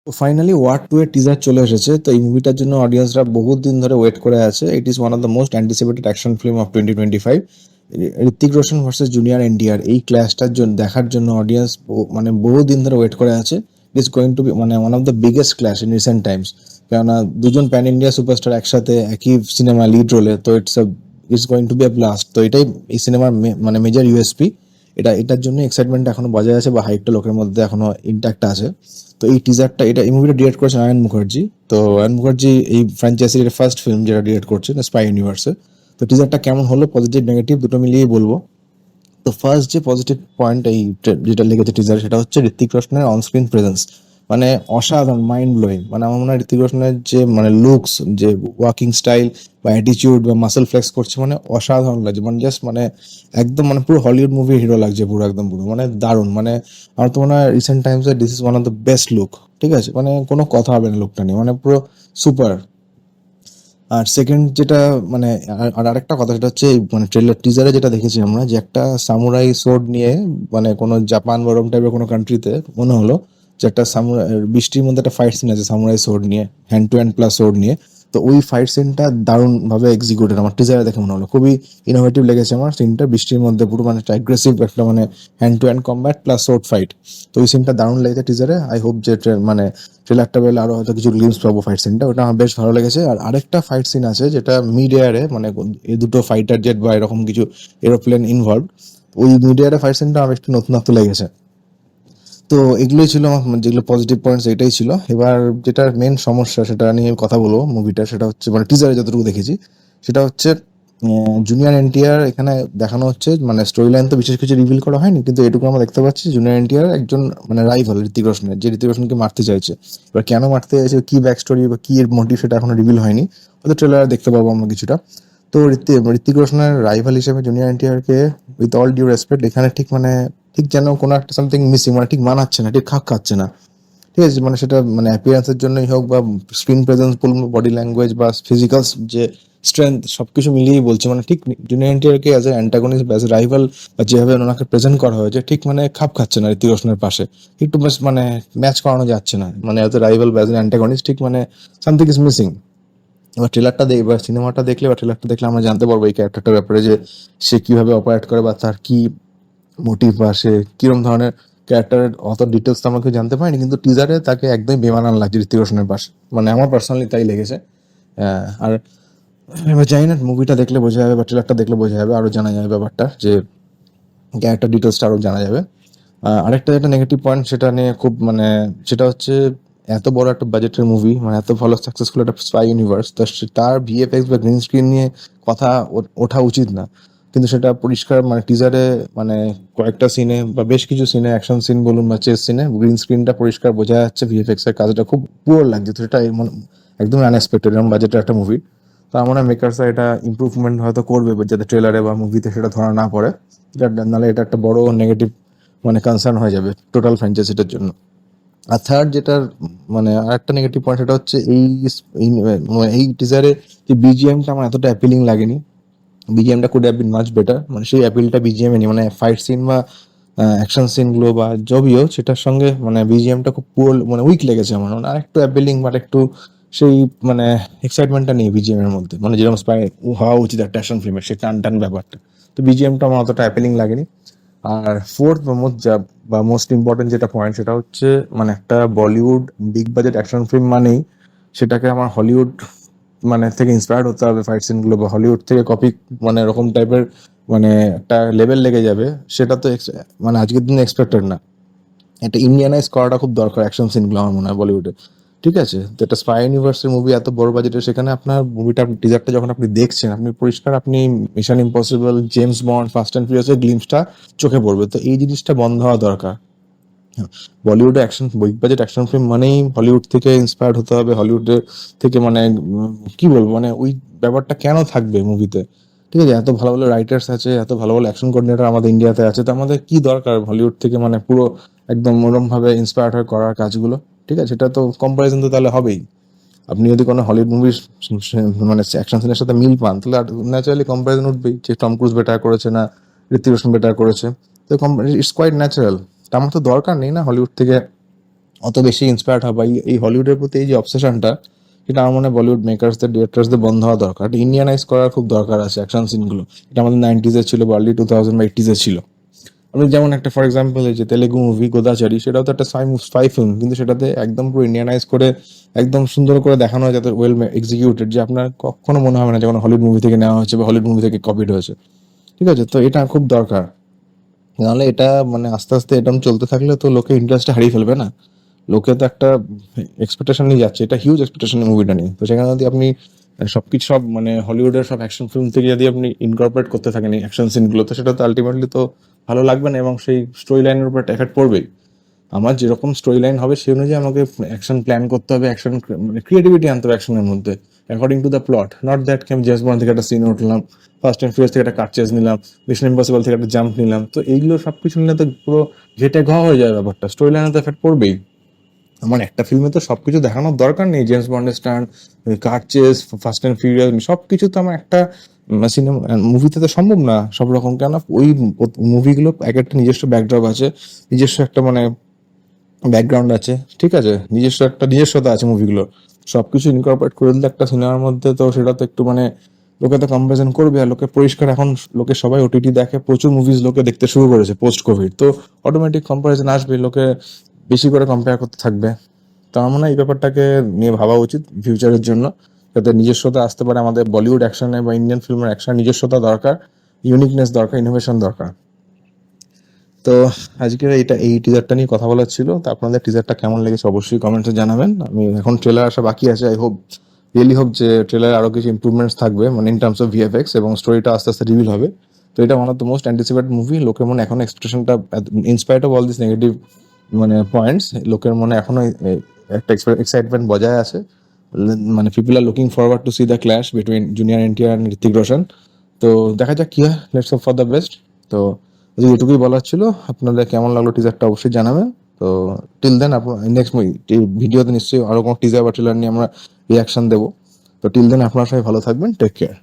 তো finally war 2 এর teaser চলে এসেছে। তো এই মুভিটার জন্য অডিয়েন্সরা বহুত দিন ধরে ওয়েট করে আছে। It is one of the most anticipated action film of 2025। Hrithik Roshan versus junior NTR এই ক্ল্যাশটার জন্য দেখার জন্য অডিয়েন্স মানে বহু দিন ধরে ওয়েট করে আছে। It is going to be মানে one of the biggest clash in recent times. কেননা দুজন প্যান ইন্ডিয়া সুপারস্টার একসাথে একই সিনেমা লিড রোলে, তো it's going to be a blast. তো এটাই এই সিনেমার মানে মেজর ইউএসপি। এটার জন্য এক্সাইটমেন্ট এখনো বজায় আছে বা হাইপটা লোকের মধ্যে এখনো ইন্ট্যাক্ট আছে। তো এই টিজারটা এই মুভিটা ডিরেক্ট করেছেন আয়ন মুখার্জি। তো আয়ন মুখার্জি এই ফ্র্যাঞ্চাইজির ফার্স্ট ফিল্ম যেটা ডিরেক্ট করছে স্পাই ইউনিভার্সে। তো টিজারটা কেমন হলো, পজিটিভ নেগেটিভ দুটো মিলিয়েই বলবো। তো ফার্স্ট যে পজিটিভ পয়েন্ট যেটা লেগেছে টিজার, সেটা হচ্ছে ঋত্বিক রোশনের অন স্ক্রিন প্রেজেন্স। মানে অসাধারণ, মাইন্ড ব্লোয়িং। মানে আমার মনে হয় ঋত্বিক রোশনের যে মানে লুকস, যে ওয়াকিং স্টাইল বা অ্যাটিচিউড বা মাসেল ফ্লেক্স করছে, মানে অসাধারণ লাগছে। মানে জাস্ট মানে একদম মানে পুরো হলিউড মুভি হিরো লাগছে, পুরো একদম পুরো মানে দারুণ। মানে আমার তো মনে হয় recent Times this is one of the best look. ঠিক আছে, মানে কোনো কথা হবে না লুকটা নিয়ে, মানে পুরো সুপার। আর সেকেন্ড যেটা মানে আর আরেকটা কথা, সেটা হচ্ছে এই মানে ট্রেলার টিজারে যেটা দেখেছি আমরা, যে একটা সামুরাই সোর্ড নিয়ে মানে কোনো জাপান বরম টাইপের কোনো কান্ট্রিতে মনে হলো যে একটা সামুরাই বৃষ্টির মধ্যে একটা ফাইট সিন আছে সামুরাই সোর্ড নিয়ে, hand to hand plus sword নিয়ে। তো ওই ফাইট সিনটা দারুণ ভাবে এক্সিকিউটেড আমার টিজারে দেখে মনে হলো, খুবই ইনোভেটিভ লেগেছে আমার সিনটা। বৃষ্টির মধ্যে পুরো মানে একটা অ্যাগ্রেসিভ একটা মানে hand to hand combat plus sword fight. তো ওই সিনটা দারুণ লেগেছে টিজারে। আই হোপ যে মানে ট্রেলারটা পেলে আরো হয়তো কিছু গ্লিমস পাবো ফাইট সিনটা, ওটা আমার বেশ ভালো লেগেছে। আর আরেকটা ফাইট সিন আছে যেটা মিড এয়ারে, মানে এই দুটো ফাইটার জেট বা এরকম কিছু এরোপ্লেন ইনভলভ, ওই মিড এয়ারে ফাইট সিনটা আমার একটু নতুনত্ব লেগেছে। তো এগুলোই ছিল আমার যেগুলো পজিটিভ পয়েন্টস, এটাই ছিল। এবার যেটা মেন সমস্যা সেটা নিয়ে কথা বলবো মুভিটা, সেটা হচ্ছে মানে টিজারে যতটুকু দেখেছি, সেটা হচ্ছে জুনিয়র এনটিআর এখানে দেখানো হচ্ছে। মানে স্টোরি লাইন তো বিশেষ কিছু রিভিল করা হয়নি, কিন্তু এটুকু আমরা দেখতে পাচ্ছি জুনিয়র এনটিআর একজন মানে রাইভাল ঋত্বিক রোশনের, যে ঋত্বিক রোশনকে মারতে চাইছে। এবার কেন মারতে চাইছে, কি ব্যাক স্টোরি বা কি এর মোটিভ, সেটা এখনো রিভিল হয়নি। হয়তো ট্রেলারে দেখতে পাবো আমরা কিছুটা। তো ঋত্বিক রোশনের রাইভাল হিসেবে জুনিয়র এনটিআর কে, উইথ অল ডিউ রেসপেক্ট, এখানে ঠিক মানে ঠিক যেন কোনো একটা সামথিং মিসিং, মানে ঠিক মানাচ্ছে না, ঠিক খাপ খাচ্ছে না। ঠিক আছে, মানে সেটা মানে অ্যাপিয়ারেন্সের জন্যই হোক বা স্ক্রিন প্রেজেন্স বলুন, বডি ল্যাঙ্গুয়েজ বা ফিজিক্যাল যে স্ট্রেংথ, সবকিছু মিলিয়েই বলছে মানে ঠিক জুনিয়র এনটিআরকে অ্যাজ এ অ্যান্টাগনিস্ট বা অ্যাজ এ রাইভাল বা যেভাবে ওনাকে প্রেজেন্ট করা হয়েছে, ঠিক মানে খাপ খাচ্ছে না ঋতিক রোশনের পাশে। একটু বেশ মানে ম্যাচ করানো যাচ্ছে না, মানে অ্যাজ এ রাইভাল বা অ্যাজ এ অ্যান্টাগনিস্ট ঠিক মানে সামথিং ইজ মিসিং। এবার সিনেমাটা দেখলে বা ট্রেলারটা দেখলে আমরা জানতে পারবো এই ক্যারেক্টারটার ব্যাপারে, যে সে কিভাবে অপারেট করে বা তার কি মোটিভ বা সে কিরম ধরনের ক্যারেক্টারের অত ডিটেলস তো আমাকে জানতে পারিনি, কিন্তু টিজারে তাকে একদমই বেমানান লাগছে ঋতিক রোশনের পাশে। মানে আমার পার্সোনালি তাই লেগেছে। আর এবার জানি না, মুভিটা দেখলে বোঝা যাবে বা ট্রেলারটা দেখলে বোঝা যাবে, আরো জানা যাবে ব্যাপারটা, যে ক্যারেক্টার ডিটেলসটা আরো জানা যাবে। আরেকটা যেটা নেগেটিভ পয়েন্ট সেটা নিয়ে খুব মানে, সেটা হচ্ছে এত বড় একটা বাজেটের মুভি, মানে এত ভালো সাকসেসফুল একটা স্পাই ইউনিভার্স, তো তার ভিএফএক্স বা গ্রিন স্ক্রিন নিয়ে কথা ওঠা উচিত না। কিন্তু সেটা পরিষ্কার মানে টিজারে মানে কয়েকটা সিনে বা বেশ কিছু সিনে, অ্যাকশন সিন বলুন বা চেস সিনে, গ্রিন স্ক্রিনটা পরিষ্কার বোঝা যাচ্ছে ভিএফএক্স এর কাজটা খুব পুয়ার লাগছে। তো সেটা একদম আনএক্সপেক্টেড এরকম বাজেটের একটা মুভি। তো আমার মনে হয় মেকার্সরা এটা ইমপ্রুভমেন্ট হয়তো করবে, যাতে ট্রেলারে বা মুভিতে সেটা ধরা না পড়ে। নাহলে এটা একটা বড় নেগেটিভ মানে কনসার্ন হয়ে যাবে টোটাল ফ্র্যাঞ্চাইজিটার জন্য। আর থার্ড যেটার মানে আরেকটা নেগেটিভ পয়েন্ট, সেটা হচ্ছে এই টিজারে যে বিজিএমটা আমার এতটা অ্যাপিলিং লাগেনি। বিজিএমটা could have been much better, মানে সেই অ্যাপিলটা বিজিএম এ নেই। মানে ফাইট সিন বা অ্যাকশন সিন গুলো বা যদিও সেটার সঙ্গে মানে বিজিএমটা খুব পুয়ার মানে উইক লেগেছে আমার। মানে আরেকটু অ্যাপিলিং বা একটু সেই মানে এক্সাইটমেন্টটা নেই বিজিএম এর মধ্যে, মানে যেরকম স্পাই হওয়া উচিত একটা অ্যাকশন ফিল্মের, সেই টান টান ব্যাপারটা। তো বিজিএমটা আমার অতটা অ্যাপিলিং লাগেনি। আর ফোর্থ বা মোস্ট ইম্পর্টেন্ট যেটা পয়েন্ট, সেটা হচ্ছে মানে একটা Bollywood big budget action film মানেই সেটাকে আমার হলিউড মানে থেকে ইন্সপায়ার্ড হতে হবে ফাইট সিন গুলো, বা হলিউড থেকে কপি মানে এরকম টাইপের মানে একটা লেভেল লেগে যাবে। সেটা তো মানে আজকের দিনে এক্সপেক্টেড না। এটা ইন্ডিয়ানাইজ করাটা খুব দরকার অ্যাকশন সিনগুলো আমার মনে হয় বলিউডে। ঠিক আছে, তো এটা স্পাই ইউনিভার্সের মুভি, এত বড় বাজেটের, সেখানে আপনার মুভিটা টিজারটা যখন আপনি দেখছেন, আপনি পরিষ্কার আপনি Mission Impossible, James Bond, Fast and ফিউরিয়াসের গ্লিমসটা চোখে পড়বে। তো এই জিনিসটা বন্ধ হওয়া দরকার। বলিউডে action big budget action film মানেই হলিউড থেকে ইন্সপায়ার্ড হতে হবে, হলিউডের থেকে মানে কি বলবো, মানে ওই ব্যাপারটা কেন থাকবে মুভিতে? ঠিক আছে, এত ভালো ভালো রাইটার্স আছে, এত ভালো ভালো অ্যাকশন কোঅর্ডিনেটর আমাদের ইন্ডিয়াতে আছে, তো আমাদের কি দরকার হলিউড থেকে মানে পুরো একদম ওরম ভাবে ইন্সপায়ার্ড হয়ে করার কাজগুলো? ঠিক আছে, সেটা তো কম্পারিজন তো তাহলে হবেই। আপনি যদি কোনো হলিউড মুভির মানে অ্যাকশন সিনের সাথে মিল পান, তাহলে ন্যাচারালি কম্পারিজন উঠবেই, যে টম ক্রুজ বেটার করেছে না ঋতিক রোশন বেটার করেছে। তো ইটস কোয়াইট ন্যাচারাল। আমার তো দরকার নেই না হলিউড থেকে অত বেশি ইন্সপায়ার্ড হয় বা এই হলিউডের প্রতি এই যে অবসেশনটা, সেটা আমার মনে হয় বলিউড মেকার্সদের ডিরেক্টরসদের বন্ধ হওয়া দরকার। এটা ইন্ডিয়ানাইজ করার খুব দরকার আছে অ্যাকশন সিনগুলো। এটা আমাদের 90s ছিল বা আর্লি 2000 বা 80s ছিল। আমি যেমন একটা ফর এক্সাম্পল এই যে তেলেগু মুভি গোদাচারী, সেটাও তো একটা স্পাই ফিল্ম, কিন্তু সেটাতে একদম পুরো ইন্ডিয়ানাইজ করে একদম সুন্দর করে দেখানো হয়, যাতে ওয়েল এক্সিকিউটেড, যে আপনার কখনো মনে হবে না যেমন হলিউড মুভি থেকে নেওয়া হয়েছে বা হলিউড মুভি থেকে কপিড হয়েছে। ঠিক আছে, তো এটা খুব দরকার। নাহলে এটা মানে আস্তে আস্তে এরকম চলতে থাকলে তো লোকে ইন্টারেস্ট হারিয়ে ফেলবে না। লোকে তো একটা এক্সপেকটেশন নিয়ে যাচ্ছে, এটা হিউজ এক্সপেকটেশন মুভিটা নিয়ে। তো সেখানে যদি আপনি সবকিছু সব মানে হলিউডের সব অ্যাকশন ফিল্ম থেকে যদি আপনি ইনকর্পোরেট করতে থাকেন এই অ্যাকশন সিনগুলো, তো সেটা তো আলটিমেটলি তো ভালো লাগবে না এবং সেই স্টোরি লাইনের উপর এফেক্ট পড়বেই। আমার যেরকম স্টোরি লাইন হবে সেই অনুযায়ী আমাকে অ্যাকশন প্ল্যান করতে হবে, অ্যাকশন মানে ক্রিয়েটিভিটি আনতে হবে অ্যাকশনের মধ্যে, according to the plot. Not that আমি জেমস বন্ড থেকে একটা সিন উঠলাম, ফার্স্ট অ্যান্ড ফিউরিয়াস থেকে একটা কাট চেজ নিলাম, মিশন ইম্পসিবল থেকে একটা জাম্প নিলাম, তো এইগুলো সবকিছু নিলে তো পুরো ঘেটে ঘ হয়ে যায় ব্যাপারটা, স্টোরি লাইনে তো এফেক্ট পড়বেই। আমার একটা ফিল্মে তো সবকিছু দেখানোর দরকার নেই, জেমস বন্ডের stunt, car chase, Fast and Furious, সবকিছু তো আমার একটা সিনেমা মুভিতে তো সম্ভব না সব রকম। কেন ওই মুভিগুলো এক একটা নিজস্ব ব্যাকড্রপ আছে, নিজস্ব একটা মানে ব্যাকগ্রাউন্ড আছে, ঠিক আছে, নিজস্ব একটা নিজস্বতা আছে মুভিগুলোর। সবকিছু ইনকর্পোরেট করে দিলে একটা সিনেমার মধ্যে, তো সেটা তো একটু মানে লোকে তো কম্পারিজন করবে। আর লোকে পরিষ্কার এখন লোকে সবাই ওটিটি দেখে, প্রচুর মুভিজ লোকে দেখতে শুরু করেছে পোস্ট কোভিড, তো অটোমেটিক কম্পারিজন আসবে, লোকে বেশি করে কম্পেয়ার করতে থাকবে। তো আমার মনে হয় এই ব্যাপারটাকে নিয়ে ভাবা উচিত ফিউচারের জন্য, যাতে নিজস্বতা আসতে পারে আমাদের বলিউড অ্যাকশনে বা ইন্ডিয়ান ফিল্মের অ্যাকশন। নিজস্বতা দরকার, ইউনিকনেস দরকার, ইনোভেশন দরকার। তো আজকের এই টিজারটা নিয়ে কথা বলার ছিল। তো আপনাদের টিজারটা কেমন লেগেছে অবশ্যই কমেন্টে জানাবেন। আমি এখন ট্রেলার আসা বাকি আছে, আই হোপ রিয়েলি হোপ যে ট্রেলারে আরো কিছু ইমপ্রুভমেন্টস থাকবে, মানে ইন টার্মস অফ ভিএফএক্স, এবং স্টোরিটা আস্তে আস্তে রিভিল হবে। তো এটা one of the most anticipated movie. লোকের মনে এখন এক্সপেকটেশনটা, in spite of all this negative মানে পয়েন্টস, লোকের মনে এখনো একটা এক্সাইটমেন্ট বজায় আছে। মানে people are looking forward to see the clash between junior NTR and Hrithik Roshan. তো দেখা যাক কি হয়, let's hope for the best. তো যদি এটুকুই বলার ছিল, আপনাদের কেমন লাগলো টিজারটা অবশ্যই জানাবেন। তো টিল দেন আপনার নেক্সট ভিডিওতে নিশ্চয়ই আরো কোনো টিজার বা ট্রেলার নিয়ে আমরা রিয়াকশন দেবো। তো টিল দেন আপনারা সবাই ভালো থাকবেন, টেক কেয়ার।